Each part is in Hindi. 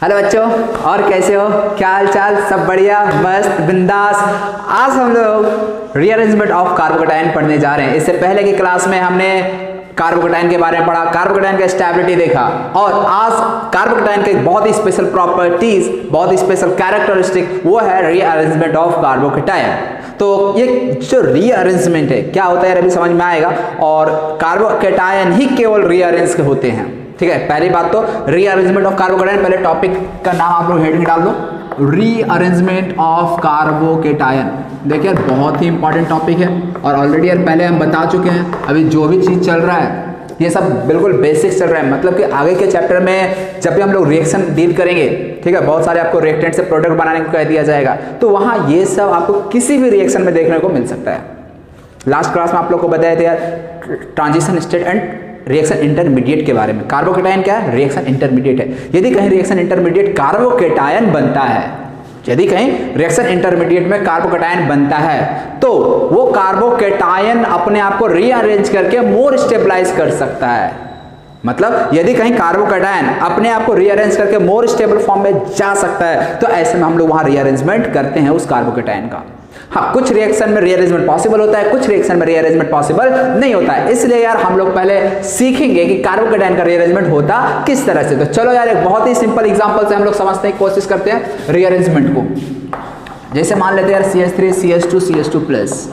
हेलो बच्चों, और कैसे हो? क्या हाल चाल? सब बढ़िया, मस्त, बिंदास। आज हम लोग रीअरेंजमेंट ऑफ कार्बोकेटायन पढ़ने जा रहे हैं। इससे पहले की क्लास में हमने कार्बोकेटायन के बारे में पढ़ा, कार्बोकेटायन का स्टेबिलिटी देखा, और आज कार्बोकेटायन के बहुत ही स्पेशल प्रॉपर्टीज, बहुत ही स्पेशल कैरेक्टरिस्टिक, वो है रीअरेंजमेंट ऑफ कार्बोकेटायन। तो ये जो रीअरेंजमेंट है क्या होता है अभी समझ में आएगा, और कार्बोकेटायन ही केवल रीअरेंज होते हैं। ठीक है, पहली बात तो रीअरेंजमेंट ऑफ कार्बोकेटायन, पहले टॉपिक का नाम आप लोग हेड में डाल दो, रीअरेंजमेंट ऑफ कार्बोकेटायन। देखिए बहुत ही इंपॉर्टेंट टॉपिक है, और ऑलरेडी यार पहले हम बता चुके हैं। अभी जो भी चीज़ चल रहा है ये सब बिल्कुल बेसिक्स चल रहा है, मतलब कि आगे के चैप्टर में जब भी हम लोग रिएक्शन डील करेंगे, ठीक है, बहुत सारे आपको रिएक्टेंट से प्रोडक्ट बनाने को कह दिया जाएगा, तो वहाँ ये सब आपको किसी भी रिएक्शन में देखने को मिल सकता है। लास्ट क्लास में आप लोग को बताया था यार transition state and reaction intermediate के बारे में। कार्बोकेटायन क्या है? रिएक्शन इंटरमीडिएट है। यदि कहीं रिएक्शन इंटरमीडिएट कार्बोकेटायन बनता है, यदि कहीं रिएक्शन इंटरमीडिएट में कार्बोकेटायन बनता है, तो वो कार्बोकेटायन अपने आप को रीअरेंज करके मोर स्टेबलाइज कर सकता है। मतलब यदि कहीं कार्बोकेटायन अपने आप को रीअरेंज करके मोर स्टेबल फॉर्म में जा सकता है, तो ऐसे में हम लोग वहां रीअरेंजमेंट करते हैं उस कार्बोकेटायन का। हाँ, कुछ रिएक्शन में रीअरेंजमेंट पॉसिबल होता है, कुछ रिएक्शन में रीअरेंजमेंट पॉसिबल नहीं होता है। इसलिए यार हम लोग पहले सीखेंगे कि कार्बोकेटायन का रीअरेंजमेंट होता किस तरह से। तो चलो यार एक बहुत ही सिंपल एग्जांपल से हम लोग समझने की कोशिश करते हैं रीअरेंजमेंट को। जैसे मान लेते हैं यार CH3 CH2 CH2+।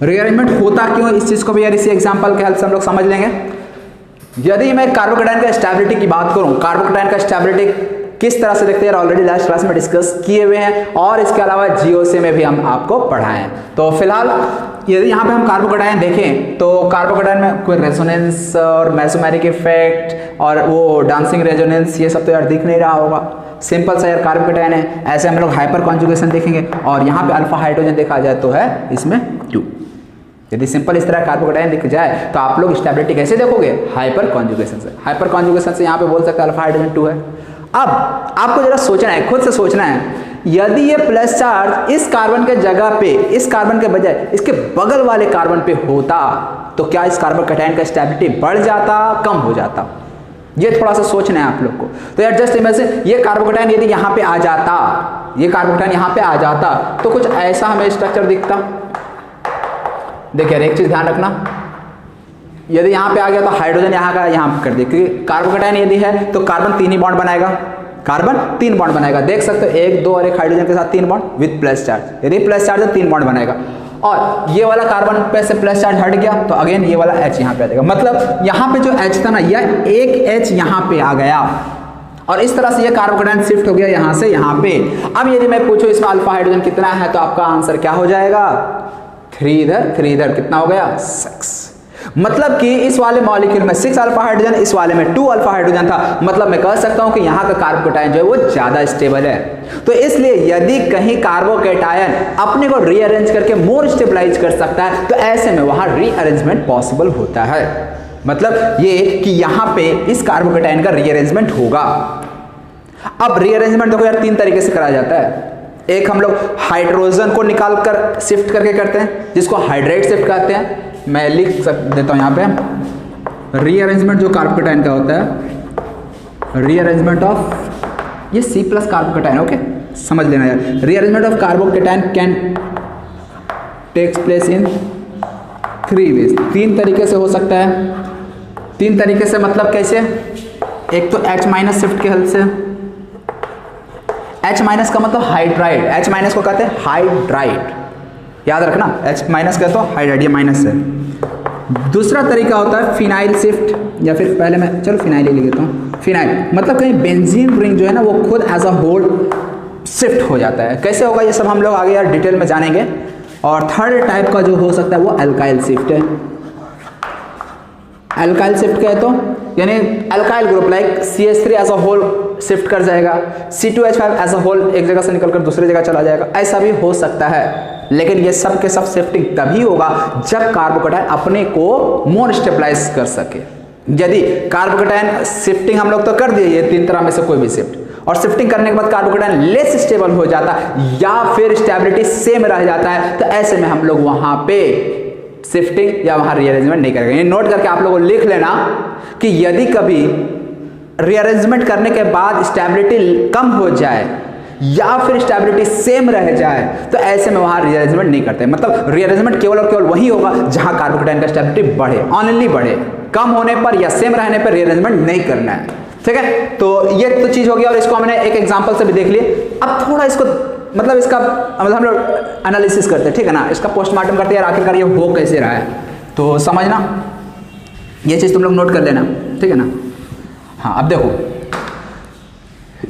रीअरेंजमेंट होता क्यों, इस चीज को भी यार इसी एग्जांपल के हेल्प से हम लोग समझ लेंगे। यदि मैं कार्बोकेटायन का स्टेबिलिटी की बात करूं, कार्बोकेटायन का स्टेबिलिटी किस तरह से देखते हैं ऑलरेडी लास्ट क्लास में डिस्कस किए हुए हैं, और इसके अलावा GOC में भी हम आपको पढ़ाएं। तो फिलहाल यदि यहाँ पे हम कार्बोकेटायन देखें, तो कार्बोकेटायन में कोई रेजोनेंस और मेसोमेरिक इफेक्ट और वो डांसिंग रेजोनेंस ये सब तो यार दिख नहीं रहा होगा। सिंपल सा यार कार्बोकेटायन है। ऐसे हम लोग हाइपर कॉन्जुगेशन देखेंगे, और यहाँ पे अल्फा हाइड्रोजन देखा जाए तो है इसमें 2। यदि सिंपल इस तरह कार्बोकेटायन दिख जाए तो आप लोग स्टेबिलिटी कैसे देखोगे? हाइपर कॉन्जुगेशन से। हाइपर कॉन्जुगेशन से यहाँ पे बोल सकते हैं अल्फा हाइड्रोजन 2 है। अब आपको जरा सोचना है, खुद से सोचना है, यदि ये प्लस चार्ज इस कार्बन के जगह पे, इस कार्बन के बजाय इसके बगल वाले कार्बन पे होता, तो क्या इस कार्बोकेटायन का स्टेबिलिटी बढ़ जाता, कम हो जाता? ये थोड़ा सा सोचना है आप लोग को। तो यार जस्ट इमेजिन ये कार्बोकेटायन यदि यहाँ पे आ जाता, ये कार्बोकेटायन यहाँ पे आ जाता, तो कुछ ऐसा हमें स्ट्रक्चर दिखता। देखिए एक चीज ध्यान रखना, यदि यहाँ पे आ गया तो हाइड्रोजन यहाँ का यहाँ कर दे, क्योंकि कार्बोकेटायन यदि है तो कार्बन 3 ही बॉन्ड बनाएगा, कार्बन 3 बॉन्ड बनाएगा। देख सकते हो 1 2 और 1 हाइड्रोजन के साथ 3 बॉन्ड विद प्लस चार्ज। यदि प्लस चार्ज है 3 बॉन्ड बनाएगा, और ये वाला कार्बन पे से प्लस चार्ज हट गया तो अगेन ये वाला H यहाँ पे आ जाएगा। मतलब यहाँ पे जो H था ना, यह एक H यहाँ पे आ गया, और इस तरह से ये कार्बोकेटायन शिफ्ट हो गया यहाँ से यहाँ पे। अब यदि मैं पूछूं इसमें अल्फा हाइड्रोजन कितना है, तो आपका आंसर क्या हो जाएगा? 3 इधर 3 इधर, कितना हो गया? 6। मतलब कि इस वाले मॉलिक्यूल में 6 अल्फा हाइड्रोजन, इस वाले में 2 अल्फा हाइड्रोजन था। मतलब मैं कह सकता हूं कि यहाँ का कार्बोकेटायन जो है वो ज्यादा स्टेबल है। तो इसलिए यदि कहीं कार्बोकेटायन अपने को रीअरेंज करके मोर स्टेबलाइज कर सकता है, तो ऐसे में वहां रीअरेंजमेंट पॉसिबल होता है। मतलब ये कि यहाँ पे इस कार्बोकेटायन का रीअरेंजमेंट होगा। अब रीअरेंजमेंट देखो यार 3 तरीके से कराया जाता है। एक हम लोग हाइड्रोजन को निकाल कर शिफ्ट करके करते हैं, जिसको हाइड्रेट शिफ्ट कहते हैं। मैं लिख देता हूं यहाँ पे, रीअरेंजमेंट जो कार्बोकेटायन का होता है, रीअरेंजमेंट ऑफ ये C+ कार्बोकेटायन। ओके, समझ लेना यार, rearrangement of carbocation can takes place in 3 ways. 3 तरीके से हो सकता है। 3 तरीके से मतलब कैसे? एक तो H- शिफ्ट के हेल्प से। H- का मतलब हाइड्राइड, H- को कहते हैं हाइड्राइड, याद रखना। H- कहते हो हाइड्राइड, ये माइनस है। दूसरा तरीका होता है फिनाइल शिफ्ट, या फिर पहले मैं चलो फिनाइल ही लिख देता हूँ। फिनाइल मतलब कहीं बेंजीन रिंग जो है ना वो खुद एज अ होल शिफ्ट हो जाता है। कैसे होगा ये सब हम लोग आगे यार डिटेल में जानेंगे। और थर्ड टाइप का जो हो सकता है वो अल्काइल शिफ्ट है। अल्काइल शिफ्ट कहे तो यानी alkyl group like CH3 as a whole shift कर जाएगा, C2H5 एज अ होल एक जगह से निकलकर दूसरी जगह चला जाएगा, ऐसा भी हो सकता है। लेकिन ये सब के सब शिफ्टिंग तभी होगा जब कार्बोकेटायन अपने को मोर स्टेबलाइज कर सके। यदि कार्बोकेटायन शिफ्टिंग हम लोग तो कर दिए, ये 3 तरह में से कोई भी शिफ्ट, और शिफ्टिंग करने के बाद कार्बोकेटायन लेस स्टेबल हो जाता या फिर स्टेबिलिटी सेम रह जाता है, तो ऐसे में हम लोग वहां पे शिफ्टिंग या वहां रीअरेंजमेंट नहीं करेंगे। ये नोट करके आप लोगों को लिख लेना कि यदि कभी रीअरेंजमेंट करने के बाद स्टेबिलिटी कम हो जाए या फिर स्टेबिलिटी सेम रह जाए तो ऐसे में वहां रीअरेंजमेंट नहीं करते। मतलब रीअरेंजमेंट केवल और केवल वही होगा जहां कार्बोकेटाइन का स्टेबिलिटी बढ़े, ओनली बढ़े। कम होने पर या सेम रहने पर रीअरेंजमेंट नहीं करना है, ठीक है। तो ये तो चीज हो गई और इसको हमने एक एग्जांपल से भी देख लिए। अब थोड़ा इसको मतलब इसका मतलब हम लोग एनालिसिस करते हैं, ठीक है ना, इसका पोस्टमार्टम करते हैं यार आखिरकार ये हो कैसे रहा है। तो समझना, ये चीज तुम लोग नोट कर लेना, ठीक है ना। हाँ अब देखो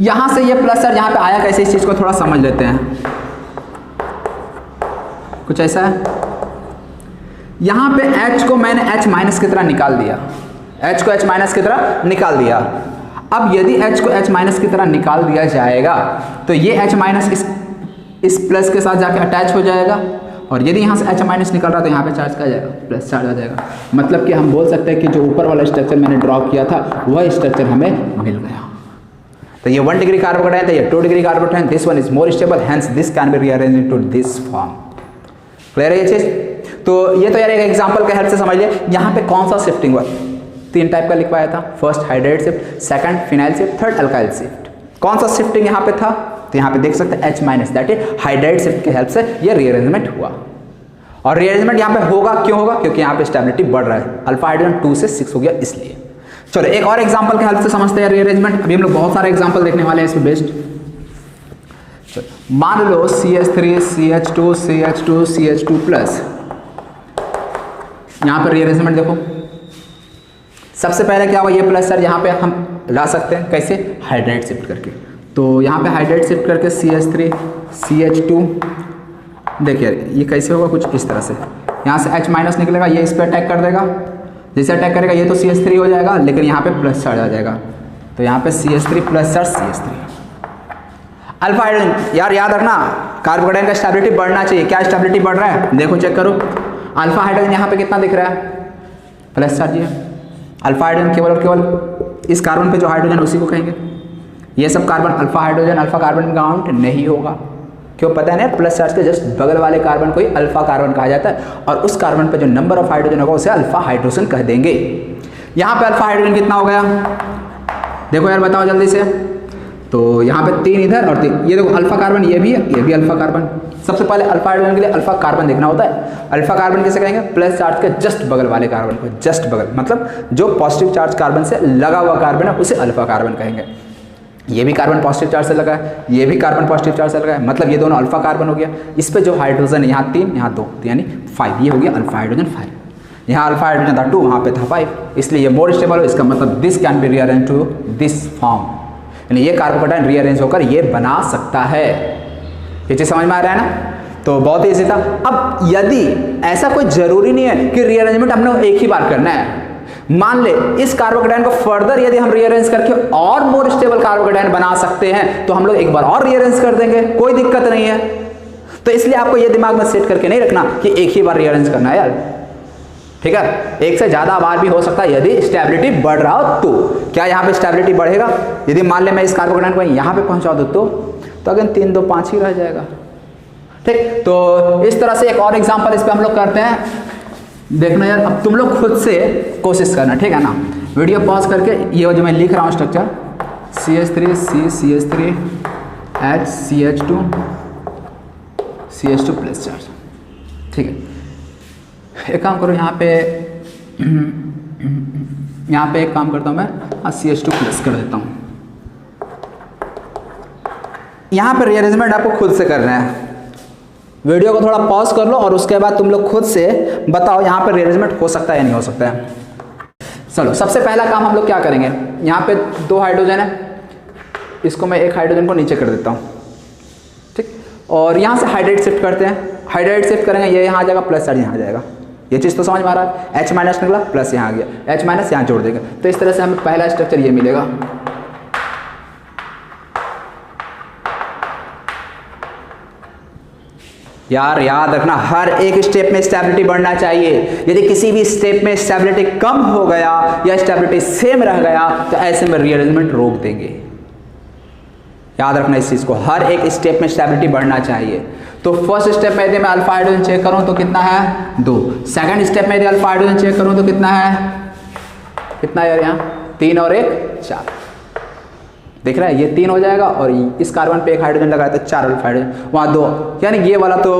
यहां से ये प्लस चार्ज यहां पे आया कैसे, इस चीज को थोड़ा समझ लेते हैं। कुछ ऐसा है, यहां पे H को मैंने H माइनस की तरह निकाल दिया, H को H माइनस की तरह निकाल दिया। अब यदि H को H माइनस की तरह निकाल दिया जाएगा तो ये H माइनस इस प्लस के साथ जाके अटैच हो जाएगा, और यदि यहाँ से H माइनस निकल रहा तो यहाँ पे चार्ज का जाएगा, प्लस चार्ज आ जाएगा। मतलब कि हम बोल सकते हैं कि जो ऊपर वाला स्ट्रक्चर मैंने ड्रॉ किया था वह स्ट्रक्चर हमें मिल गया। तो ये 1 डिग्री कार्बोकेटाइन था, ये 2 degree carbocation, this one is more stable, hence this can B rearranged into this form. Clear है ये चीज। तो ये तो यार एक एग्जांपल के हेल्प से समझ लिया। यहाँ पे कौन सा शिफ्टिंग हुआ, 3 टाइप का लिखवाया था, first hydride shift, second phenyl shift, third alkyl shift. कौन सा शिफ्टिंग यहाँ पे था, तो यहाँ पे देख सकते हैं H minus, that is hydride shift के हेल्प से ये रीअरेंजमेंट हुआ। और रीअरेंजमेंट यहाँ पे होगा, क्यों होगा, क्योंकि यहाँ पे स्टेबिलिटी बढ़ रहा है, अल्फा हाइड्रोजन 2 से 6 हो गया इसलिए। चलो एक और एग्जांपल के हेल्प से समझते हैं रीअरेंजमेंट। अभी हम लोग बहुत सारे एग्जांपल देखने वाले हैं इसमें बेस्ड। मान लो CH3 CH2 CH2 CH2 plus, यहाँ पर रीअरेंजमेंट देखो। सबसे पहले क्या हुआ, ये प्लस चार्ज यहाँ पे हम ला सकते हैं कैसे, हाइड्राइड शिफ्ट करके। तो यहाँ पे हाइड्राइड शिफ्ट करके CH3 CH2, देखिए ये कैसे होगा, कुछ इस तरह से। यहाँ से H माइनस निकलेगा, ये इस पर अटैक कर देगा, जैसे अटैक करेगा ये तो CH3 हो जाएगा, लेकिन यहाँ पे प्लस चार्ज आ जाएगा। तो यहाँ पे CH3 plus charge CH3 alpha hydrogen. यार याद रखना कार्बोकेटाइन का स्टेबिलिटी बढ़ना चाहिए। क्या स्टेबिलिटी बढ़ रहा है, देखो चेक करो, अल्फा हाइड्रोजन यहाँ पे कितना दिख रहा है, प्लस चार्ज है। अल्फा हाइड्रोजन केवल और केवल इस कार्बन पे जो हाइड्रोजन उसी को कहेंगे। ये सब carbon alpha hydrogen, alpha carbon count नहीं होगा, क्यों पता है ना, प्लस चार्ज के जस्ट बगल वाले कार्बन को ही अल्फा कार्बन कहा जाता है, और उस कार्बन पे जो नंबर ऑफ हाइड्रोजन होगा उसे अल्फा हाइड्रोजन कह देंगे। यहाँ पे अल्फा हाइड्रोजन कितना हो गया, देखो यार बताओ जल्दी से। तो यहाँ पे 3 इधर और 3, ये देखो अल्फा कार्बन, ये भी है, ये भी अल्फा कार्बन। सबसे पहले अल्फा हाइड्रोजन के लिए अल्फा कार्बन देखना होता है। अल्फा कार्बन किसे कहेंगे, प्लस चार्ज के जस्ट बगल वाले कार्बन को, जस्ट बगल मतलब जो पॉजिटिव चार्ज कार्बन से लगा हुआ कार्बन है उसे अल्फा कार्बन कहेंगे। ये भी कार्बन पॉजिटिव चार्ज से लगा है, ये भी कार्बन पॉजिटिव चार्ज से लगा है, मतलब ये दोनों अल्फा कार्बन हो गया। इस पे जो हाइड्रोजन है यहाँ 3 यहाँ 2, यानी 5, ये हो गया अल्फा हाइड्रोजन 5। यहाँ अल्फा हाइड्रोजन था 2, वहाँ पे था 5, इसलिए ये मोर स्टेबल हो। इसका मतलब this can be rearrange to this form, यानी ये कार्बोकेटाइन रीअरेंज होकर ये बना सकता है। ये चीज समझ में आ रहा है ना। तो बहुत ही ईजी था। अब यदि ऐसा कोई जरूरी नहीं है कि रीअरेंजमेंट हमने एक ही बार करना है, मान ले इस कार्बोकेटाइन को फर्दर यदि हम रीअरेंज करके और मोर स्टेबल कार्बोकेटाइन बना सकते हैं तो हम लोग एक बार और रीअरेंज कर देंगे, कोई दिक्कत नहीं है। तो इसलिए आपको ये दिमाग में सेट करके नहीं रखना कि एक ही बार रीअरेंज करना है यार, ठीक है। एक से ज्यादा बार भी हो सकता है यदि स्टेबिलिटी बढ़ रहा हो तो। क्या यहाँ पे स्टेबिलिटी बढ़ेगा, यदि मान ले मैं इस कार्बोकेटाइन को यहाँ पे पहुंचा दूं तो अगर 3 2 5 ही रह जाएगा, ठीक। तो इस तरह से एक और एग्जांपल इस पे हम लोग करते हैं। देखना यार, अब तुम लोग खुद से कोशिश करना, ठीक है ना। वीडियो पॉज करके ये जो मैं लिख रहा हूँ structure, CH3 CH3 H CH2 CH2 plus charge, ठीक है। एक काम करो, यहाँ पे एक काम करता हूँ मैं, CH2 प्लस कर देता हूँ। यहाँ पे रीअरेंजमेंट आपको खुद से करना है। वीडियो को थोड़ा पॉज कर लो और उसके बाद तुम लोग खुद से बताओ यहाँ पे रीअरेंजमेंट हो सकता है या नहीं हो सकता है। चलो सबसे पहला काम हम लोग क्या करेंगे, यहाँ पे 2 हाइड्रोजन है, इसको मैं एक हाइड्रोजन को नीचे कर देता हूँ, ठीक। और यहाँ से हाइड्राइड शिफ्ट करते हैं, हाइड्राइड शिफ्ट करेंगे, ये यहाँ आ जाएगा, प्लस चार्ज यहाँ आ जाएगा। ये चीज़ तो समझ में आ रहा है। H माइनस निकला, प्लस यहाँ आ गया, H माइनस यहाँ जोड़ देंगे, तो इस तरह से हमें पहला स्ट्रक्चर ये मिलेगा। यार याद रखना, हर एक स्टेप में स्टेबिलिटी बढ़ना चाहिए। यदि किसी भी स्टेप में स्टेबिलिटी कम हो गया या स्टेबिलिटी सेम रह गया तो ऐसे में रीअरेंजमेंट रोक देंगे। याद रखना इस चीज को, हर एक स्टेप में स्टेबिलिटी बढ़ना चाहिए। तो फर्स्ट स्टेप में यदि मैं अल्फा हाइड्रोजन चेक करूं तो कितना है 2, सेकंड स्टेप में यदि अल्फा हाइड्रोजन चेक करूं तो कितना है, कितना यार यहाँ 3 और 1 4, देख रहा है, ये 3 हो जाएगा और इस कार्बन पे एक हाइड्रोजन लगाया तो 4 अल्फा हाइड्रोजन, वहाँ 2, यानी ये वाला तो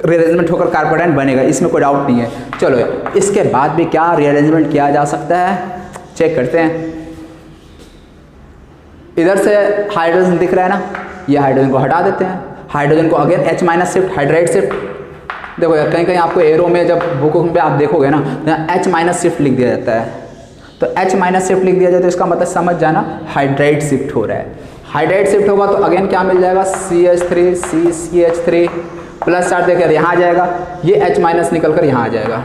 रीअरेंजमेंट होकर कार्बोकेटायन बनेगा, इसमें कोई डाउट नहीं है। चलो इसके बाद भी क्या रीअरेंजमेंट किया जा सकता है, चेक करते हैं। इधर से हाइड्रोजन दिख रहा है ना, ये हाइड्रोजन को हटा देते हैं, हाइड्रोजन को again H- shift, hydride shift. देखो यार कहीं कहीं आपको एरो में जब बुकों पे आप देखोगे ना H- शिफ्ट लिख दिया जाता है, तो H- शिफ्ट लिख दिया जाए तो इसका मतलब समझ जाना हाइड्राइड शिफ्ट हो रहा है। हाइड्राइड शिफ्ट होगा तो अगेन क्या मिल जाएगा, CH3 CCH3 प्लस चार्ज देकर यहाँ आ जाएगा, ये H- निकल कर यहाँ आ जाएगा।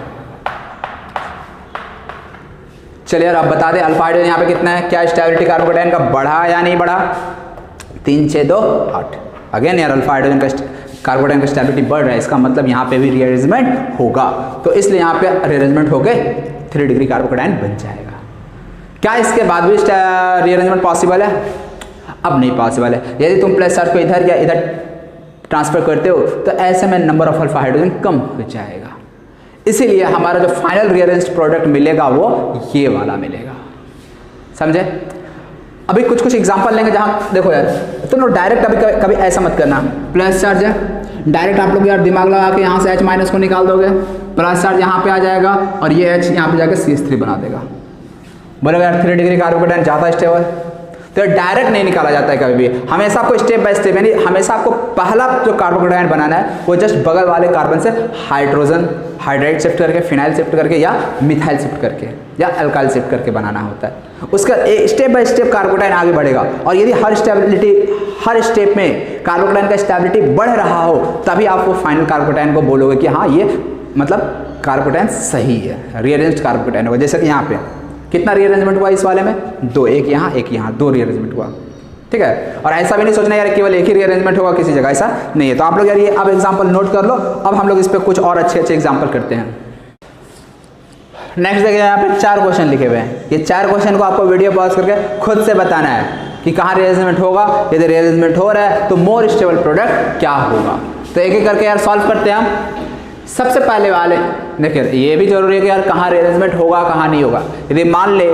चलिए यार अब बता दें अल्फा हाइड्रोजन यहाँ पे कितना है, क्या स्टेबिलिटी कार्बोकेटायन का बढ़ा या नहीं बढ़ा, 3 6 2 8। अगेन यार अल्फा हाइड्रोजन का कार्बोकेटायन का स्टेबिलिटी बढ़ रहा है, इसका मतलब यहाँ पे भी रीअरेंजमेंट होगा, तो इसलिए यहाँ पे रीअरेंजमेंट होके 3 डिग्री कार्बोकेटायन बन जाएगा। क्या इसके बाद भी रीअरेंजमेंट पॉसिबल है? अब नहीं पॉसिबल है। यदि तुम प्लस चार्ज को इधर या इधर ट्रांसफर करते हो तो ऐसे में नंबर ऑफ अल्फा हाइड्रोजन कम हो जाएगा, इसीलिए हमारा जो फाइनल रीअरेंज्ड प्रोडक्ट मिलेगा वो ये वाला मिलेगा, समझे। अभी कुछ कुछ एग्जांपल लेंगे जहाँ देखो यार तुम लोग डायरेक्ट कभी ऐसा मत करना, प्लस चार्ज है डायरेक्ट आप लोग यार दिमाग लगा के यहाँ से H- को निकाल दोगे, प्लस चार्ज यहाँ पे आ जाएगा और ये H यहाँ पे जाकर CH3 बना देगा। बोलेगा यार 3 डिग्री कार्बोकेटायन ज़्यादा स्टेबल, तो डायरेक्ट नहीं निकाला जाता है कभी भी, हमेशा आपको स्टेप बाय स्टेप, यानी हमेशा आपको पहला जो कार्बोकेटायन बनाना है वो जस्ट बगल वाले कार्बन से हाइड्रोजन हाइड्राइड शिफ्ट करके, फिनाइल शिफ्ट करके या मिथाइल शिफ्ट करके या अल्काइल शिफ्ट करके बनाना होता है। उसका स्टेप बाय स्टेप कार्बोकेटायन आगे बढ़ेगा, और यदि हर स्टेप में कार्बोकेटायन का स्टेबिलिटी बढ़ रहा हो तभी आप वो फाइनल कार्बोकेटायन को बोलोगे कि हाँ ये मतलब कार्बोकेटायन सही है, रीअरेंज्ड कार्बोकेटायन होगा। जैसे कि यहाँ पे कितना रीअरेंजमेंट हुआ इस वाले में, 2, एक यहाँ 2 रीअरेंजमेंट हुआ, ठीक है। और ऐसा भी नहीं सोचना यार केवल एक ही रीअरेंजमेंट होगा किसी जगह, ऐसा नहीं है। तो आप लोग यार ये अब एग्जांपल नोट कर लो, अब हम लोग इस पे कुछ और अच्छे एग्जांपल करते हैं। नेक्स्ट देखिए यहाँ पे 4 क्वेश्चन लिखे हुए हैं, ये 4 क्वेश्चन को आपको वीडियो पॉज करके खुद से बताना है कि कहाँ रीअरेंजमेंट होगा, यदि रीअरेंजमेंट हो रहा है तो मोर स्टेबल प्रोडक्ट क्या होगा। तो एक एक करके यार सॉल्व करते हैं हम। सबसे पहले वाले देखिए, ये भी जरूरी है कि यार कहाँ रीअरेंजमेंट होगा कहाँ नहीं होगा। यदि मान ले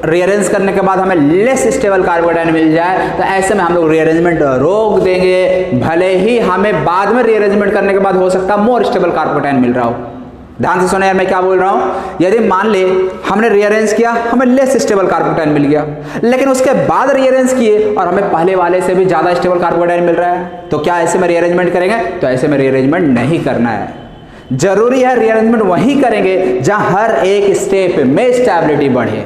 रीअरेंज करने के बाद हमें लेस स्टेबल कार्बोकेटायन मिल जाए तो ऐसे में हम लोग रीअरेंजमेंट रोक देंगे, भले ही हमें बाद में रीअरेंजमेंट करने के बाद हो सकता है मोर स्टेबल कार्बोकेटायन मिल रहा हो। ध्यान से सुनो यार मैं क्या बोल रहा हूँ। यदि मान ले हमने रीअरेंज किया, हमें लेस स्टेबल कार्बोकेटायन मिल गया, लेकिन उसके बाद रीअरेंज किए और हमें पहले वाले से भी ज़्यादा स्टेबल कार्बोकेटायन मिल रहा है, तो क्या ऐसे में रीअरेंजमेंट करेंगे? तो ऐसे में रीअरेंजमेंट नहीं करना है। जरूरी है रीअरेंजमेंट वहीं करेंगे जहां हर एक स्टेप में स्टेबिलिटी बढ़े।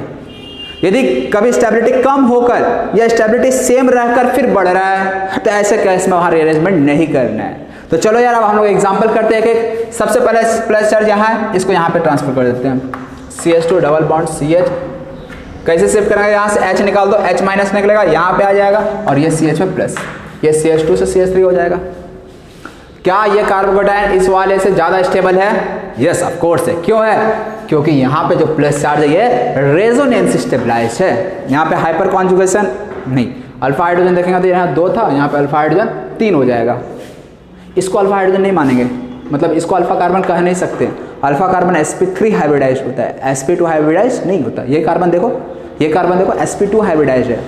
यदि कभी स्टेबिलिटी कम होकर या स्टेबिलिटी सेम रहकर फिर बढ़ रहा है तो ऐसे केस में वहां रीअरेंजमेंट नहीं करना है। तो चलो यार अब हम लोग एग्जांपल करते हैं कि सबसे पहले प्लस चार्ज यहाँ है, इसको यहाँ पे ट्रांसफर कर देते हैं। CH2 डबल बॉन्ड CH कैसे शिफ्ट करेंगे, यहाँ से H निकाल दो, H- निकलेगा यहाँ पे आ जाएगा और ये CH में प्लस, ये CH2 से CH3 हो जाएगा। क्या ये कार्बोकेटायन इस वाले से ज़्यादा स्टेबल है? यस ऑफ कोर्स है। क्यों है? क्योंकि यहाँ पे जो प्लस चार्ज है ये रेजोनेंस स्टेबलाइज है, यहाँ पे हाइपर कॉन्जुगेशन नहीं। अल्फा हाइड्रोजन देखेंगे तो यहाँ 2 था, यहाँ पे अल्फा हाइड्रोजन 3 हो जाएगा। इसको अल्फा हाइड्रोजन नहीं मानेंगे, मतलब इसको अल्फा कार्बन कह नहीं सकते। अल्फा कार्बन sp3 हाइब्रिडाइज होता है, sp2 हाइब्रिडाइज नहीं होता। ये कार्बन देखो sp2 हाइब्रिडाइज है।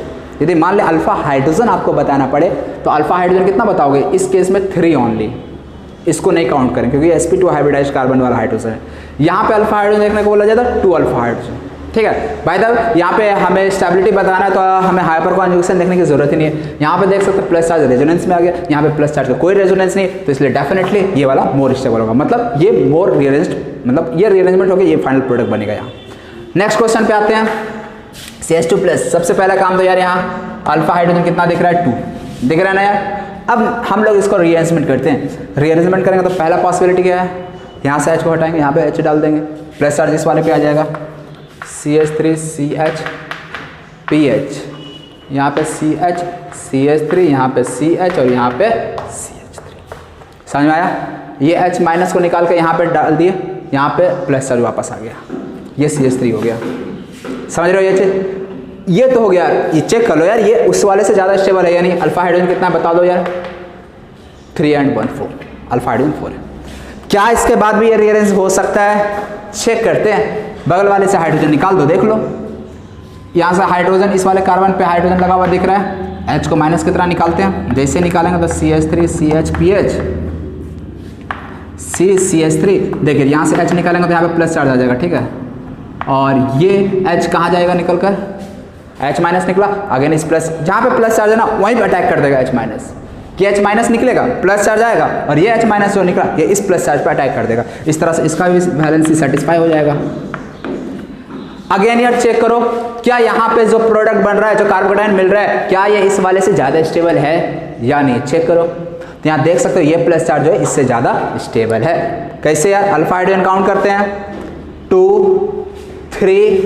यदि मान ले अल्फा हाइड्रोजन आपको बताना पड़े तो अल्फा हाइड्रोजन कितना बताओगे? इस केस में 3 ओनली, इसको नहीं काउंट करें क्योंकि sp2 हाइब्रिडाइज कार्बन वाला हाइड्रोजन है। यहाँ पे अल्फा हाइड्रोजन देखने को बोला जाता है 2 अल्फा हाइड्रोजन, ठीक है भाई साहब। यहाँ पे हमें स्टेबिलिटी बताना है तो हमें हाइपर कॉन्जुगेशन देखने की जरूरत ही नहीं है। यहाँ पे देख सकते हैं प्लस चार्ज रेजोनेंस में आ गया, यहाँ पे प्लस चार्ज का कोई रेजोनेंस नहीं, तो इसलिए डेफिनेटली ये वाला मोर स्टेबल होगा, मतलब ये मोर रीअरेंज्ड, मतलब ये रीअरेंजमेंट होगा, ये फाइनल प्रोडक्ट बनेगा। यहाँ नेक्स्ट क्वेश्चन पे आते हैं। CH2 प्लस, सबसे पहला काम तो यार यहाँ अल्फा हाइड्रोजन कितना दिख रहा है? 2 दिख रहा है ना यार। अब हम लोग इसको रीअरेंजमेंट करते हैं। रीअरेंजमेंट करेंगे तो पहला पॉसिबिलिटी क्या है, यहाँ से H को हटाएंगे, यहाँ पे H डाल देंगे, प्लस चार्ज इस वाले पे आ जाएगा, CH3 CH PH, यहाँ पे CH CH3, यहाँ पे CH और यहाँ पे CH3। समझ में आया? ये H माइनस को निकाल के यहाँ पे डाल दिए, यहाँ पे प्लस चार्ज वापस आ गया, ये CH3 हो गया। समझ रहे हो ये चीज? ये तो हो गया, ये चेक कर लो यार, ये उस वाले से ज़्यादा स्टेबल है, यानी अल्फा हाइड्रोजन कितना बता दो यार? 3 and 1 4, अल्फा हाइड्रोजन 4 है। क्या इसके बाद भी ये रीअरेंज हो सकता है? चेक करते हैं। बगल वाले से हाइड्रोजन निकाल दो, देख लो यहाँ से हाइड्रोजन, इस वाले कार्बन पे हाइड्रोजन लगा हुआ दिख रहा है, H को माइनस कितना निकालते हैं, जैसे निकालेंगे तो CH3 CHPH CH3, देखिए यहाँ से H निकालेंगे तो यहाँ पे प्लस चार्ज आ जाएगा, ठीक है, और ये H कहाँ जाएगा निकल कर, H माइनस निकला, अगेन इस प्लस, जहाँ पे प्लस चार्ज है ना वहीं पे अटैक कर देगा H माइनस, कि H माइनस निकलेगा, प्लस चार्ज आएगा, और ये H माइनस जो निकला ये इस प्लस चार्ज पे अटैक कर देगा, इस तरह से इसका भी वैलेंसी सेटिस्फाई हो जाएगा। अगेन यार चेक करो, क्या यहाँ पे जो प्रोडक्ट बन रहा है, जो कार्बोकेटायन मिल रहा है, क्या ये इस वाले से ज़्यादा स्टेबल है या नहीं, चेक करो। तो यहाँ देख सकते हो ये प्लस चार्ज जो है इससे ज़्यादा स्टेबल है। कैसे यार, अल्फा हाइड्रोजन काउंट करते हैं, 2 3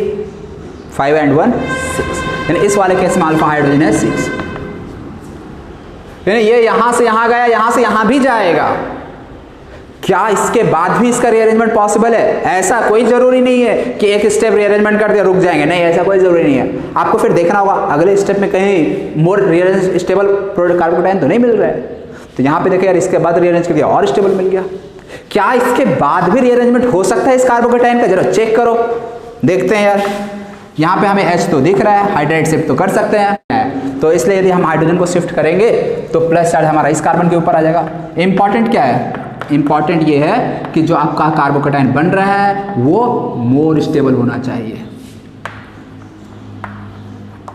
5 एंड 1 6, यानी इस वाले केस में अल्फा हाइड्रोजन है 6, यानी ये यहाँ से यहाँ गया, यहाँ से यहाँ भी जाएगा। क्या इसके बाद भी इसका रीअरेंजमेंट पॉसिबल है? ऐसा कोई जरूरी नहीं है कि एक स्टेप रीअरेंजमेंट कर दिया रुक जाएंगे, नहीं, ऐसा कोई जरूरी नहीं है। आपको फिर देखना होगा अगले स्टेप में कहीं मोर रीअरेंज स्टेबल कार्बोकेटायन तो नहीं मिल रहा है, तो यहाँ पे देखिए यार इसके बाद रीअरेंज कर दिया और स्टेबल मिल गया। क्या इसके बाद भी रीअरेंजमेंट हो सकता है इस कार्बोकेटायन का? जरा चेक करो, देखते हैं यार। यहाँ पे हमें H तो दिख रहा है, हाइड्राइड शिफ्ट तो कर सकते हैं, तो इसलिए यदि हम हाइड्रोजन को शिफ्ट करेंगे तो प्लस चार्ज हमारा इस कार्बन के ऊपर आ जाएगा। इंपॉर्टेंट क्या है? इंपॉर्टेंट ये है कि जो आपका कार्बोकेटायन बन रहा है वो मोर स्टेबल होना चाहिए।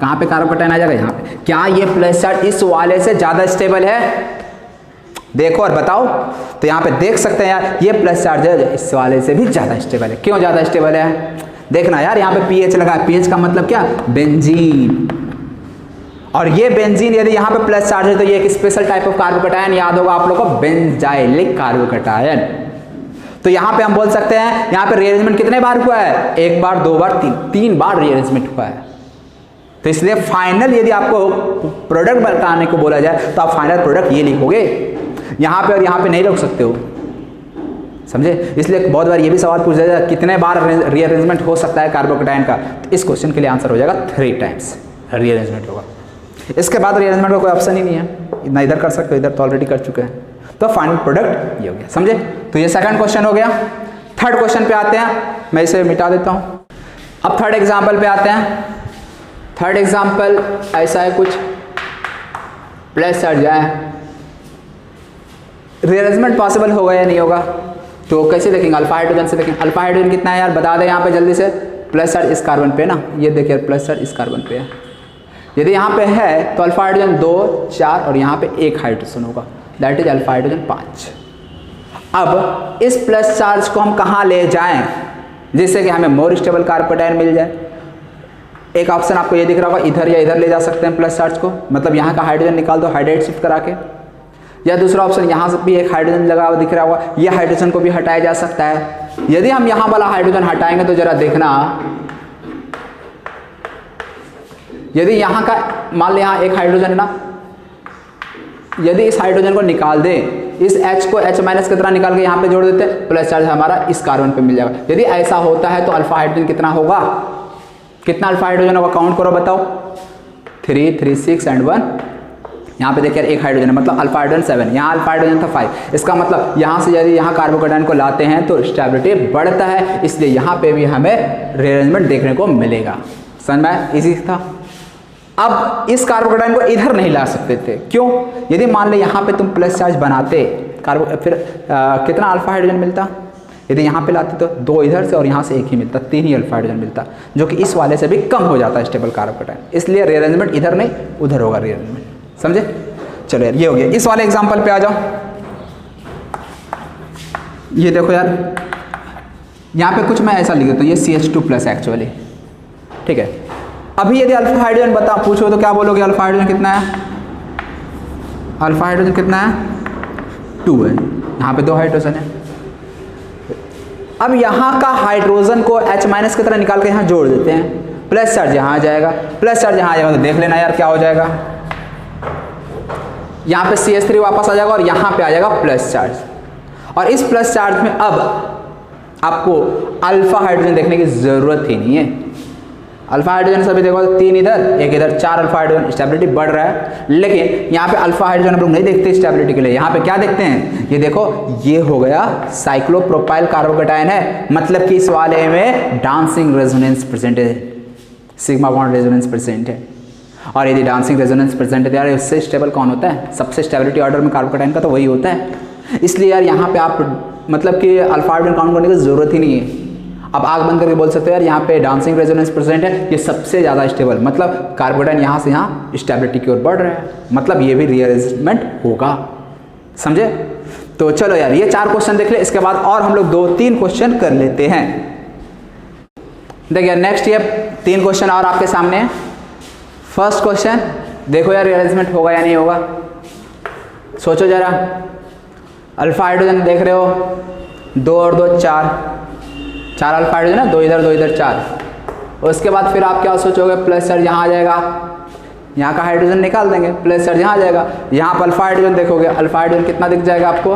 कहाँ पे कार्बोकेटायन आ जाएगा? यहाँ पे। क्या ये प्लस चार्ज इस वाले से ज्यादा स्टेबल है? देखो और बताओ। तो यहाँ पे देख सकते हैं यार ये प्लस चार्ज है इस वाले से भी ज्यादा स्टेबल है। क्यों ज्यादा स्टेबल है? देखना यार, यहाँ पे पीएच लगा है, पीएच का मतलब क्या? बेंजीन। और ये बेंजीन यदि यहाँ पे प्लस चार्ज है तो ये एक स्पेशल टाइप ऑफ कार्बोकेटायन, याद होगा आप लोगों को, बेंजाइलिक कार्बोकेटायन। तो यहाँ पे हम बोल सकते हैं यहाँ पे रीअरेंजमेंट कितने बार हुआ है? 1 बार, 2 बार, 3 बार रीअरेंजमेंट हुआ है। तो इसलिए फाइनल यदि आपको प्रोडक्ट बताने को बोला जाए तो आप फाइनल प्रोडक्ट ये लिखोगे, यहाँ पे और यहाँ पे नहीं लिख सकते हो, समझे? इसलिए बहुत बार ये भी सवाल पूछा जाए कितने बार रीअरेंजमेंट हो सकता है कार्बोकेटायन का, तो इस क्वेश्चन के लिए आंसर हो जाएगा 3 टाइम्स रीअरेंजमेंट होगा। इसके बाद रीअरेंजमेंट का कोई ऑप्शन ही नहीं है, ना इधर कर सकते हो, इधर तो ऑलरेडी कर चुके हैं। तो फाइनल प्रोडक्ट ये हो गया, समझे? तो ये सेकंड क्वेश्चन हो गया। थर्ड क्वेश्चन पे आते हैं, मैं इसे मिटा देता हूं। अब थर्ड एग्जाम्पल पे आते हैं। थर्ड एग्जाम्पल ऐसा है कुछ, प्लस चार्ज है, रीअरेंजमेंट पॉसिबल होगा या नहीं होगा? तो कैसे देखेंगे? अल्फा हाइड्रोजन से देखेंगे। अल्फा हाइड्रोजन कितना है यार बता दें यहाँ पे जल्दी से। प्लस चार्ज इस कार्बन पे ना, ये देखिए प्लस चार्ज इस कार्बन पे है। यदि यहाँ पे है तो अल्फा हाइड्रोजन 2 4 और यहाँ पे 1 हाइड्रोजन होगा, दैट इज अल्फा हाइड्रोजन 5। अब इस प्लस चार्ज को हम कहाँ ले जाएं जिससे कि हमें मोर स्टेबल कार्बोकेटायन मिल जाए? एक ऑप्शन आपको ये दिख रहा होगा, इधर या इधर ले जा सकते हैं प्लस चार्ज को, मतलब यहाँ का हाइड्रोजन निकाल दो हाइड्राइड शिफ्ट करा के। या दूसरा ऑप्शन, यहाँ से भी एक हाइड्रोजन लगा हुआ दिख रहा होगा, ये हाइड्रोजन को भी हटाया जा सकता है। यदि हम यहाँ वाला हाइड्रोजन हटाएंगे तो जरा देखना, यदि यहाँ का मान लो यहाँ एक हाइड्रोजन है ना, यदि इस हाइड्रोजन को निकाल दें, इस H को H माइनस की तरह निकाल के यहाँ पे जोड़ देते हैं, प्लस चार्ज हमारा इस कार्बन पे मिल जाएगा। यदि ऐसा होता है तो अल्फा हाइड्रोजन कितना होगा? कितना अल्फा हाइड्रोजन होगा? काउंट करो बताओ। 3 3 6 एंड 1। यहाँ पे देखिए एक हाइड्रोजन है, मतलब अल्फा हाइड्रोजन 7, यहाँ अल्फा हाइड्रोजन था 5। इसका मतलब यहाँ से यदि यहाँ कार्बोकेटायन को लाते हैं तो स्टेबिलिटी बढ़ता है, इसलिए यहाँ पे भी हमें रीअरेंजमेंट देखने को मिलेगा। समझ में? इजी था। अब इस कार्बोकेटायन को इधर नहीं ला सकते थे, क्यों? यदि मान ले यहाँ पे तुम प्लस चार्ज बनाते फिर कितना अल्फा हाइड्रोजन मिलता? यदि यहाँ पे लाते तो 2 इधर से और यहाँ से 1 ही मिलता, 3 ही अल्फा हाइड्रोजन मिलता, जो कि इस वाले से भी कम हो जाता है स्टेबल कार्बोकेटायन। इसलिए रीअरेंजमेंट इधर नहीं उधर होगा रीअरेंजमेंट, समझे? चलो यार ये हो गया। इस वाले एग्जाम्पल पे आ जाओ। ये देखो यार, यहाँ पे कुछ मैं ऐसा लिख देता हूँ, ये CH2+ एक्चुअली, ठीक है। अभी यदि अल्फा हाइड्रोजन बता पूछो तो क्या बोलोगे? अल्फा हाइड्रोजन कितना है? अल्फा हाइड्रोजन कितना है? 2 है। यहाँ पे 2 हाइड्रोजन है। अब यहाँ का हाइड्रोजन को H माइनस की तरह निकाल के यहाँ जोड़ देते हैं, प्लस चार्ज यहाँ आ जाएगा, प्लस चार्ज यहाँ आ जाएगा, तो देख लेना यार क्या हो जाएगा। यहाँ पे CH3 वापस आ जाएगा और यहाँ पे आ जाएगा प्लस चार्ज। और इस प्लस चार्ज में अब आपको अल्फा हाइड्रोजन देखने की जरूरत ही नहीं है। अल्फा हाइड्रोजन सभी देखो, 3 इधर 1 इधर, 4 अल्फा हाइड्रोजन, स्टेबिलिटी बढ़ रहा है। लेकिन यहाँ पे अल्फा हाइड्रोजन हम लोग नहीं देखते स्टेबिलिटी के लिए, यहाँ पे क्या देखते हैं? ये देखो, ये हो गया साइक्लोप्रोपाइल कार्बोकेटायन है, मतलब कि इस वाले में डांसिंग रेजोनेंस प्रेजेंट है। सिग्मा बॉन्ड रेजोनेंस प्रेजेंट है। और यदि डांसिंग रेजोनेंस प्रेजेंट है तो यार उससे स्टेबल कौन होता है? सबसे स्टेबिलिटी ऑर्डर में कार्बोकैटायन का तो वही होता है। इसलिए यार यहाँ पे आप मतलब कि अल्फा हाइड्रोजन काउंट करने की ज़रूरत ही नहीं है। अब आग बंद करके बोल सकते हो यार यहाँ पे डांसिंग रेजोनेंस प्रेजेंट है, ये सबसे ज़्यादा स्टेबल, मतलब कार्बोकैटायन यहाँ से यहाँ स्टेबिलिटी की ओर बढ़ रहा है, मतलब ये भी रीअरेंजमेंट होगा। समझे? तो चलो यार ये 4 क्वेश्चन देख ले, इसके बाद और हम लोग 2-3 क्वेश्चन कर लेते हैं। देखिए नेक्स्ट ये 3 क्वेश्चन और आपके सामने है। फर्स्ट क्वेश्चन देखो यार, रीअरेंजमेंट होगा या नहीं होगा, सोचो जरा। अल्फा हाइड्रोजन देख रहे हो, 2 और 2 4 अल्फा हाइड्रोजन है, 2 इधर 2 इधर 4। उसके बाद फिर आप क्या सोचोगे, प्लस चार्ज यहाँ आ जाएगा, यहाँ का हाइड्रोजन निकाल देंगे, प्लस चार्ज यहाँ आ जाएगा। यहाँ पर अल्फा हाइड्रोजन देखोगे, अल्फा हाइड्रोजन कितना दिख जाएगा आपको,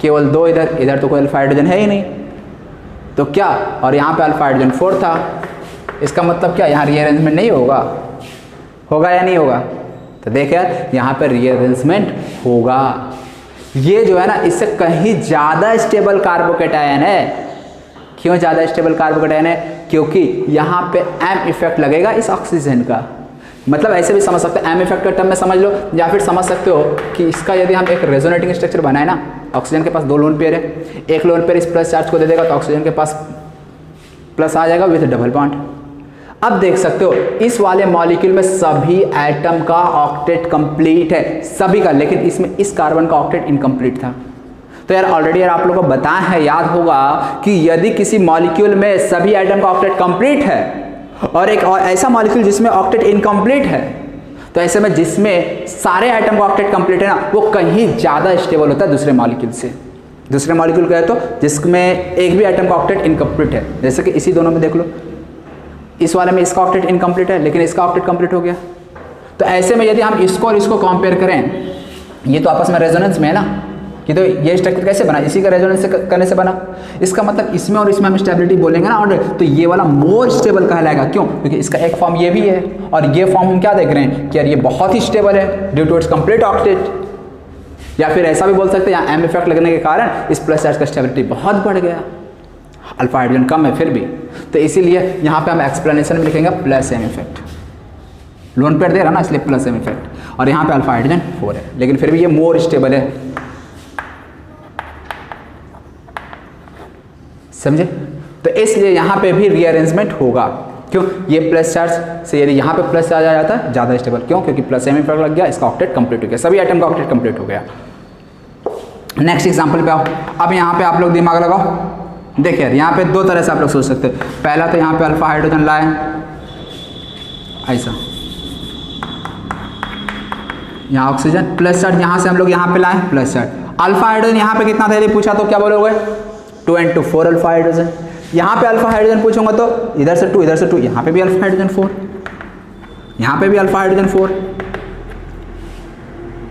केवल 2 इधर, इधर तो कोई अल्फा हाइड्रोजन है ही नहीं, तो क्या, और यहाँ पे अल्फा हाइड्रोजन 4 था, इसका मतलब क्या, यहाँ रीअरेंजमेंट नहीं होगा, होगा या नहीं होगा? तो देख यार यहाँ पर रीअरेंजमेंट होगा। ये जो है ना इससे कहीं ज़्यादा स्टेबल कार्बोकैटायन है। क्यों ज़्यादा स्टेबल कार्बोकैटायन है? क्योंकि यहाँ पे एम इफेक्ट लगेगा इस ऑक्सीजन का। मतलब ऐसे भी समझ सकते हो, एम इफेक्ट का टर्म में समझ लो, या फिर समझ सकते हो कि इसका यदि हम एक रेजोनेटिंग स्ट्रक्चर बनाए ना, ऑक्सीजन के पास 2 लोन पेयर है, एक लोन पेयर इस प्लस चार्ज को दे देगा तो ऑक्सीजन के पास प्लस आ जाएगा विद डबल बॉन्ड। अब देख सकते हो इस वाले मॉलिक्यूल में सभी एटम का ऑक्टेट कंप्लीट है, सभी का, लेकिन इसमें इस कार्बन का ऑक्टेट इनकम्प्लीट था। तो यार ऑलरेडी यार आप लोगों को बताया है, याद होगा कि यदि किसी मॉलिक्यूल में सभी एटम का ऑक्टेट कंप्लीट है और एक और ऐसा मॉलिक्यूल जिसमें ऑक्टेट इनकम्प्लीट है, तो ऐसे में जिसमें सारे एटम का ऑक्टेट कंप्लीट है ना, वो कहीं ज़्यादा स्टेबल होता है दूसरे मॉलिक्यूल से। दूसरे मॉलिक्यूल का है तो जिसमें एक भी एटम का ऑक्टेट इनकम्प्लीट है, जैसे कि इसी दोनों में देख लो, इस वाले में इसका ऑक्टेट इनकम्प्लीट है लेकिन इसका ऑक्टेट कंप्लीट हो गया। तो ऐसे में यदि हम इसको और इसको कंपेयर करें, ये तो आपस में रेजोनेंस में है ना, कि तो ये स्ट्रक्चर कैसे बना, इसी का रेजोनेंस करने से बना। इसका मतलब इसमें और इसमें हम स्टेबिलिटी बोलेंगे ना ऑर्डर, तो ये वाला मोर स्टेबल कहलाएगा। क्यों? क्योंकि इसका एक फॉर्म ये भी है और ये फॉर्म हम क्या देख रहे हैं कि यार ये बहुत ही स्टेबल है due to its complete octet. या फिर ऐसा भी बोल सकते हैं यहाँ एम इफेक्ट लगने के कारण इस प्लस चार्ज का स्टेबिलिटी बहुत बढ़ गया, अल्फा हाइड्रोजन कम है फिर भी, तो इसीलिए यहाँ पे हम एक्सप्लेनेशन में लिखेंगे plus M effect. Lone pair दे रहा ना इसलिए प्लस एम इफेक्ट, और यहाँ पे अल्फा हाइड्रोजन 4 है, लेकिन फिर भी ये मोर स्टेबल है। समझे? तो इसलिए यहाँ पे भी रीअरेंजमेंट होगा। क्यों? ये प्लस चार्ज से यदि यहाँ पे प्लस चार्ज आ जाता है ज़्यादा स्टेबल। क्यों? क्योंकि प्लस एम इफेक्ट लग गया, इसका ऑक्टेट कंप्लीट हो गया, सभी आइटम का ऑक्टेट कंप्लीट हो गया। नेक्स्ट एग्जाम्पल पे आओ। अब यहाँ पे आप लोग दिमाग लगाओ। देखिए यहाँ पे 2 तरह से आप लोग सोच सकते हो। पहला तो यहाँ पे अल्फा हाइड्रोजन लाए ऐसा, यहाँ ऑक्सीजन प्लस चार्ज, यहाँ से हम लोग यहाँ पे लाए प्लस चार्ज। अल्फा हाइड्रोजन यहाँ पे कितना था यदि पूछा तो क्या बोलोगे? 2 × 4 अल्फा हाइड्रोजन। यहाँ पे अल्फा हाइड्रोजन पूछूंगा तो इधर से 2 इधर से 2, यहाँ पे भी अल्फा हाइड्रोजन 4, यहाँ पे भी अल्फा हाइड्रोजन 4।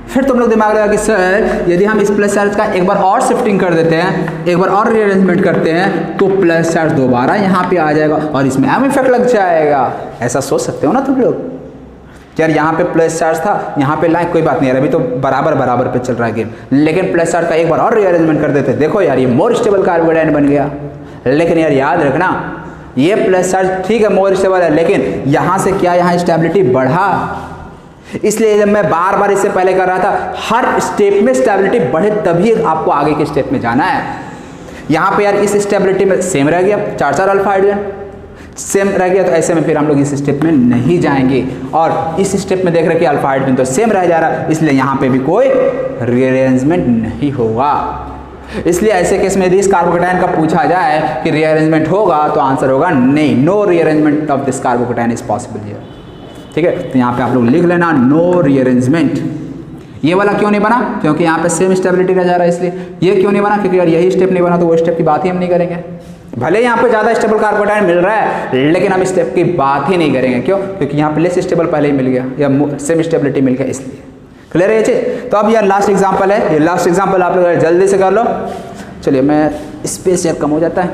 फिर तुम लोग दिमाग लगा कि सर यदि हम इस प्लस चार्ज का एक बार और शिफ्टिंग कर देते हैं, एक बार और रीअरेंजमेंट करते हैं, तो प्लस चार्ज दोबारा यहाँ पे आ जाएगा और इसमें एम इफेक्ट लग जाएगा। ऐसा सोच सकते हो ना तुम लोग? यार यहाँ पे प्लस चार्ज था, यहाँ पे लाए, कोई बात नहीं यार, अभी तो बराबर बराबर पे चल रहा है गेम, लेकिन प्लस चार्ज का एक बार और रीअरेंजमेंट कर देते, देखो यार ये मोर स्टेबल कार्बोकैटायन बन गया। लेकिन यार याद रखना, ये प्लस चार्ज ठीक है मोर स्टेबल है, लेकिन यहाँ से क्या यहाँ स्टेबिलिटी बढ़ा। इसलिए जब मैं बार बार इससे पहले कर रहा था, हर स्टेप में स्टेबिलिटी बढ़े तभी आपको आगे के स्टेप में जाना है। यहाँ पे यार इस स्टेबिलिटी में सेम रह गया, 4 अल्फा हाइड्रोजन सेम रह गया, तो ऐसे में फिर हम लोग इस स्टेप में नहीं जाएंगे। और इस स्टेप में देख रहे कि अल्फा हाइड्रोजन तो सेम रह जा रहा है, इसलिए यहाँ पे भी कोई रीअरेंजमेंट नहीं होगा। इसलिए ऐसे केस में यदि इस कार्बोकैटायन का पूछा जाए कि रीअरेंजमेंट होगा, तो आंसर होगा नहीं, no rearrangement of this carbocation is possible here. ठीक है, तो यहाँ पे आप लोग लिख लेना नो रीअरेंजमेंट। ये वाला क्यों नहीं बना? क्योंकि यहाँ पे सेम स्टेबिलिटी रह जा रहा है, इसलिए। ये क्यों नहीं बना? क्योंकि यार यही स्टेप नहीं बना तो वो स्टेप की बात ही हम नहीं करेंगे। भले यहाँ पे ज़्यादा स्टेबल कार्बोकैटायन मिल रहा है, लेकिन हम स्टेप की बात ही नहीं करेंगे। क्यों? क्योंकि यहाँ पे लेस स्टेबल पहले ही मिल गया या सेम स्टेबिलिटी मिल गया, इसलिए। क्लियर है ये चीज़? तो अब यार लास्ट एग्जाम्पल है, ये लास्ट एग्जाम्पल आप लोग जल्दी से कर लो। चलिए, मैं स्पेस यार कम हो जाता है,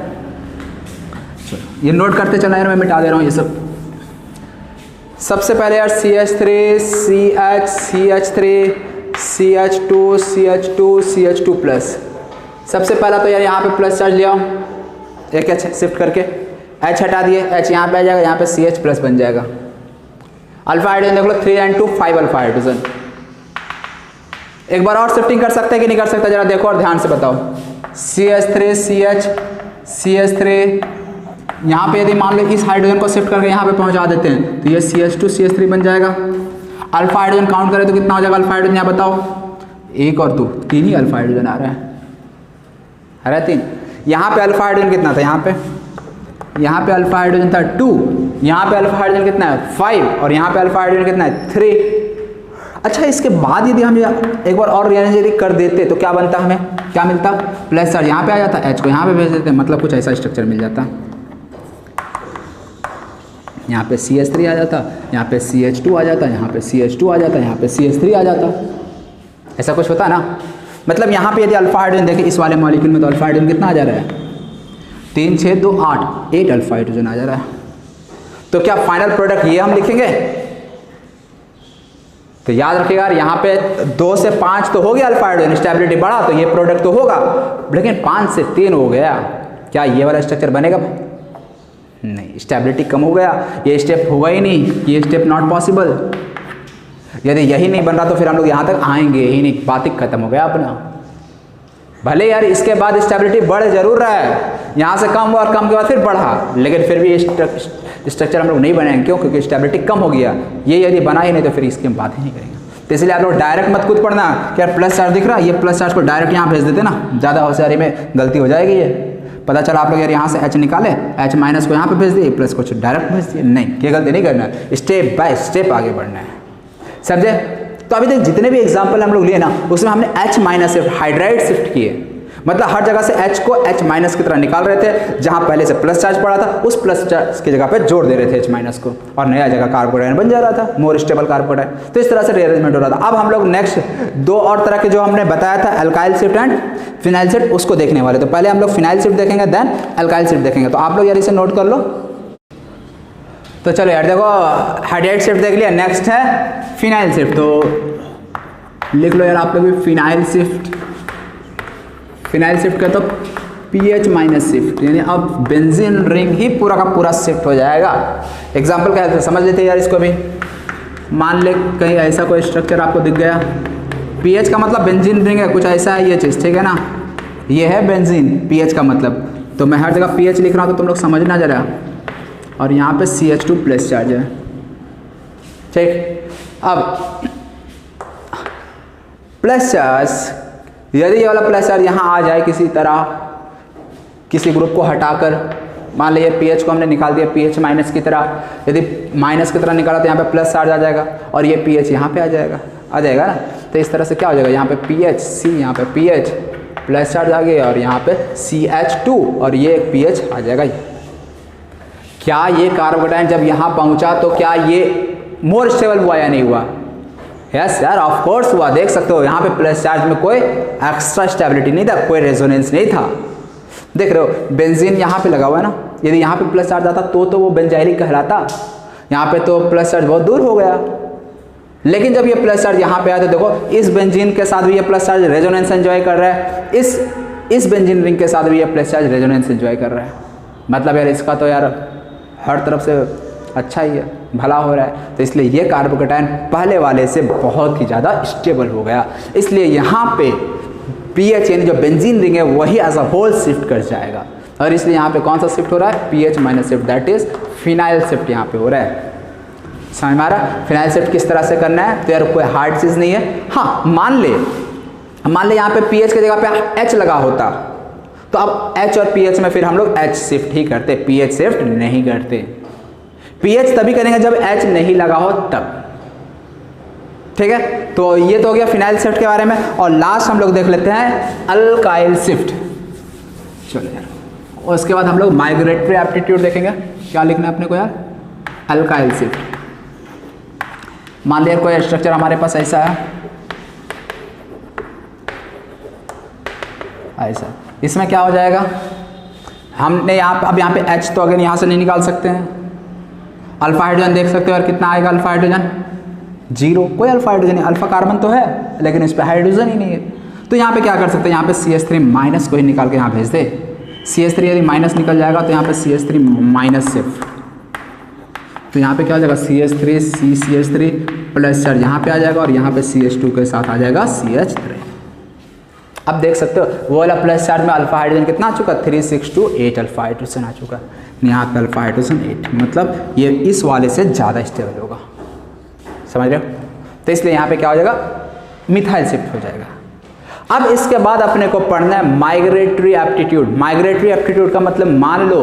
चलो ये नोट करते चला यार, मैं मिटा दे रहा हूँ ये सब। सबसे पहले यार CH3 CH CH3 CH2 CH2 CH2 plus. सबसे पहला तो यार यहाँ पे प्लस चार्ज ले आओ, एक शिफ्ट करके H हटा दिए, H यहाँ पे आ जाएगा, यहाँ पे CH प्लस बन जाएगा। अल्फा हाइड्रोजन देख लो 3 and 2 5 अल्फा हाइड्रोजन। एक बार और शिफ्टिंग कर सकते हैं कि नहीं कर सकते, जरा देखो और ध्यान से बताओ। CH3 CH CH3, यहाँ पे यदि मान लो इस हाइड्रोजन को शिफ्ट करके यहाँ पे पहुँचा देते हैं तो ये CH2 CH3 बन जाएगा। अल्फा हाइड्रोजन काउंट करें तो कितना हो जाएगा अल्फा हाइड्रोजन, यहाँ बताओ। 1 और 2, 3 ही अल्फा हाइड्रोजन आ रहा है। अरे 3, यहाँ पे अल्फा हाइड्रोजन कितना था, यहाँ पे अल्फा हाइड्रोजन था 2, यहाँ पे अल्फा हाइड्रोजन कितना है 5, और यहाँ पे अल्फा हाइड्रोजन कितना है 3। अच्छा, इसके बाद यदि हम एक बार और रिअरेंज यदि कर देते तो क्या बनता, हमें क्या मिलता, प्लस चार्ज यहाँ पे आ जाता, H को यहाँ पे भेज देते, मतलब कुछ ऐसा स्ट्रक्चर मिल जाता। यहाँ पे CH3 आ जाता, यहाँ पे CH2 आ जाता, यहाँ पे CH2 आ जाता, यहाँ पे CH3 आ जाता, ऐसा कुछ होता ना। मतलब यहाँ पे यदि अल्फा हाइड्रोजन देखें इस वाले मॉलिक्यूल में तो अल्फा हाइड्रोजन कितना आ जा रहा है, 3 6 2 8, 8 अल्फा हाइड्रोजन आ जा रहा है। तो क्या फाइनल प्रोडक्ट ये हम लिखेंगे, तो याद रखिएगा यहाँ पे 2 से 5 तो हो गया अल्फा हाइड्रोजन, स्टेबिलिटी बढ़ा तो ये प्रोडक्ट तो होगा, लेकिन 5 से 3 हो गया, क्या ये वाला स्ट्रक्चर बनेगा, नहीं, स्टेबिलिटी कम हो गया, ये स्टेप होगा ही नहीं, ये स्टेप नॉट पॉसिबल। यदि यही नहीं बन रहा तो फिर हम लोग यहाँ तक आएंगे ही नहीं, बात ही खत्म हो गया अपना। भले यार इसके बाद स्टेबिलिटी बढ़ जरूर रहा है, यहाँ से कम हुआ और कम के बाद फिर बढ़ा, लेकिन फिर भी स्ट्रक्चर हम लोग नहीं बनाएंगे, क्यों, क्योंकि स्टेबिलिटी कम हो गया। ये यदि बना ही नहीं तो फिर इसकी हम बात ही नहीं करेंगे। तो इसलिए आप लोग डायरेक्ट मत खुद पढ़ना कि यार प्लस चार्ज दिख रहा है, ये प्लस चार्ज को डायरेक्ट यहाँ भेज देते ना, ज़्यादा होशियारी में गलती हो जाएगी। ये पता चला आप लोग यार यहाँ से H निकाले, H माइनस को यहाँ पे भेज दिए, प्लस को डायरेक्ट भेज दिए, नहीं, ये गलती नहीं करना है, स्टेप बाय स्टेप आगे बढ़ना है, समझे। तो अभी तक जितने भी एग्जाम्पल हम लोग लिए ना उसमें हमने H minus shift, hydride shift किए, मतलब हर जगह से H को H माइनस की तरह निकाल रहे थे, जहां पहले से प्लस चार्ज पड़ा था उस प्लस चार्ज की जगह पे जोड़ दे रहे थे H माइनस को, और नया जगह कार्बोडाइन बन जा रहा था, मोर स्टेबल कार्बोडाइन। तो इस तरह से रीअरेंजमेंट हो रहा था। अब हम लोग नेक्स्ट 2 और तरह के जो हमने बताया था alkyl shift and phenyl shift, उसको देखने वाले। तो पहले हम लोग फिनाइल शिफ्ट देखेंगे, देन अल्काइल शिफ्ट देखेंगे। तो आप लोग यार इसे नोट कर लो। तो चलो यार देखो, हाइड्राइड शिफ्ट देख लिया, नेक्स्ट है फिनाइल शिफ्ट। तो लिख लो यार आप लोग भी फिनाइल शिफ्ट। फिनाइल शिफ्ट का तो pH माइनस शिफ्ट, यानी अब बेंजीन रिंग ही पूरा का पूरा शिफ्ट हो जाएगा। एग्जाम्पल क्या है समझ लेते हैं यार इसको भी। मान ले कहीं ऐसा कोई स्ट्रक्चर आपको दिख गया, pH का मतलब बेंजीन रिंग है, कुछ ऐसा है ये चीज़, ठीक है ना, ये है बेंजीन pH का मतलब। तो मैं हर जगह pH लिख रहा हूँ तो तुम लोग समझना जरा। और यहाँ पे CH2 प्लस चार्ज है, ठीक। अब प्लस चार्ज, यदि ये वाला प्लस चार्ज यहाँ आ जाए किसी तरह, किसी ग्रुप को हटाकर, मान लीजिए pH को हमने निकाल दिया pH माइनस की तरह, यदि माइनस की तरह निकाला तो यहाँ पे प्लस चार्ज आ जाएगा, और ये pH यहाँ पे आ जाएगा ना। तो इस तरह से क्या हो जाएगा, यहाँ पे pH C, यहाँ पे pH प्लस चार्ज आ गया, और यहाँ पे CH2, और ये pH आ जाएगा। क्या ये कार्बोडाइन जब यहाँ पहुँचा तो क्या ये मोर स्टेबल हुआ या नहीं हुआ? यस यार, ऑफ कोर्स हुआ। देख सकते हो यहाँ पे प्लस चार्ज में कोई एक्स्ट्रा स्टेबिलिटी नहीं था, कोई रेजोनेंस नहीं था। देख रहे हो बेंजीन यहाँ पे लगा हुआ है ना, यदि यहाँ पे प्लस चार्ज आता तो वो बेंजाइलिक कहलाता। यहाँ पे तो प्लस चार्ज बहुत दूर हो गया, लेकिन जब ये प्लस चार्ज यहाँ पे आया तो देखो इस बेंजीन के साथ भी ये प्लस चार्ज रेजोनेंस एंजॉय कर रहा है, इस बेंजीन रिंग के साथ भी ये प्लस चार्ज रेजोनेंस एंजॉय कर रहा है। मतलब यार इसका तो यार हर तरफ से अच्छा ही है, भला हो रहा है। तो इसलिए ये कार्बोकेटायन पहले वाले से बहुत ही ज़्यादा स्टेबल हो गया। इसलिए यहाँ पे pH यानी जो बेंजीन रिंग है वही एज अ होल शिफ्ट कर जाएगा, और इसलिए यहाँ पे कौन सा शिफ्ट हो रहा है, pH minus shift, that is phenyl shift यहाँ पे हो रहा है। समझ में आ रहा है? फिनाइल शिफ्ट किस तरह से करना है, तो यार कोई हार्ड चीज़ नहीं है। हाँ, मान ले यहाँ पे pH की जगह पे H लगा होता तो अब H और pH में फिर हम लोग H शिफ्ट ही करते, pH शिफ्ट नहीं करते। pH तभी करेंगे जब H नहीं लगा हो तब, ठीक है। तो ये तो हो गया फिनाइल शिफ्ट के बारे में। और लास्ट हम लोग देख लेते हैं अल्काइल शिफ्ट। चलो यार, और उसके बाद हम लोग माइग्रेटरी एप्टीट्यूड देखेंगे। क्या लिखना है अपने को यार, अल्काइल शिफ्ट। मान लिया कोई स्ट्रक्चर हमारे पास ऐसा है, ऐसा, इसमें क्या हो जाएगा, हमने अब यहाँ पे H तो अगर यहाँ से नहीं निकाल सकते हैं। अल्फा हाइड्रोजन देख सकते हो, और कितना आएगा अल्फा हाइड्रोजन, 0, कोई अल्फा हाइड्रोजन नहीं। अल्फा कार्बन तो है लेकिन इस पर हाइड्रोजन ही नहीं है। तो यहाँ पे क्या कर सकते हैं, यहाँ पे CH3 माइनस को ही निकाल के यहाँ भेज दे, CH3 यदि माइनस निकल जाएगा तो यहाँ पे CH3 माइनस शिफ्ट, तो यहाँ पे क्या हो जाएगा CH3 CH3 प्लस चार्ज यहाँ पे आ जाएगा और यहाँ पे CH2 के साथ आ जाएगा CH3। अब देख सकते हो वो वाला प्लस चार्ज में अल्फा हाइड्रोजन कितना आ चुका, 3 6 2 8 अल्फा हाइड्रोजन आ चुका है। यहाँ पे अल्फा हाइड्रोजन 8, मतलब ये इस वाले से ज़्यादा स्टेबल होगा, समझ रहे हो। तो इसलिए यहाँ पे क्या हो जाएगा, मिथाइल शिफ्ट हो जाएगा। अब इसके बाद अपने को पढ़ना है माइग्रेटरी एप्टीट्यूड। माइग्रेटरी एप्टीट्यूड का मतलब मान लो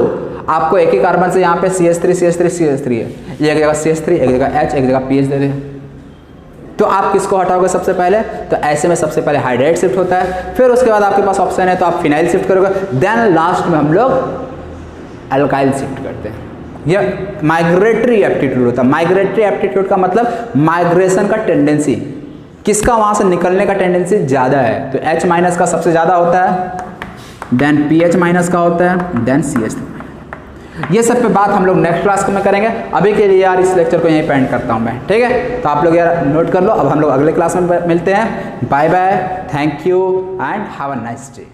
आपको एक ही कार्बन से यहाँ पे CH3 CH3 CH3 है, एक जगह CH3 एक जगह H एक जगह PH दे दे, तो आप किसको हटाओगे सबसे पहले, तो ऐसे में सबसे पहले हाइड्राइड शिफ्ट होता है, फिर उसके बाद आपके पास ऑप्शन है तो आप फिनाइल शिफ्ट करोगे, देन लास्ट में हम लोग अल्काइल शिफ्ट करते हैं। यह माइग्रेटरी एप्टीट्यूड होता है। माइग्रेटरी एप्टीट्यूड का मतलब माइग्रेशन का टेंडेंसी, किसका वहाँ से निकलने का टेंडेंसी ज़्यादा है, तो H माइनस का सबसे ज़्यादा होता है, देन PH माइनस का होता है, देन CH3। ये सब पे बात हम लोग नेक्स्ट क्लास में करेंगे। अभी के लिए यार इस लेक्चर को यहीं पे एंड करता हूँ मैं, ठीक है। तो आप लोग यार नोट कर लो, अब हम लोग अगले क्लास में मिलते हैं। Bye bye, thank you and have a nice day.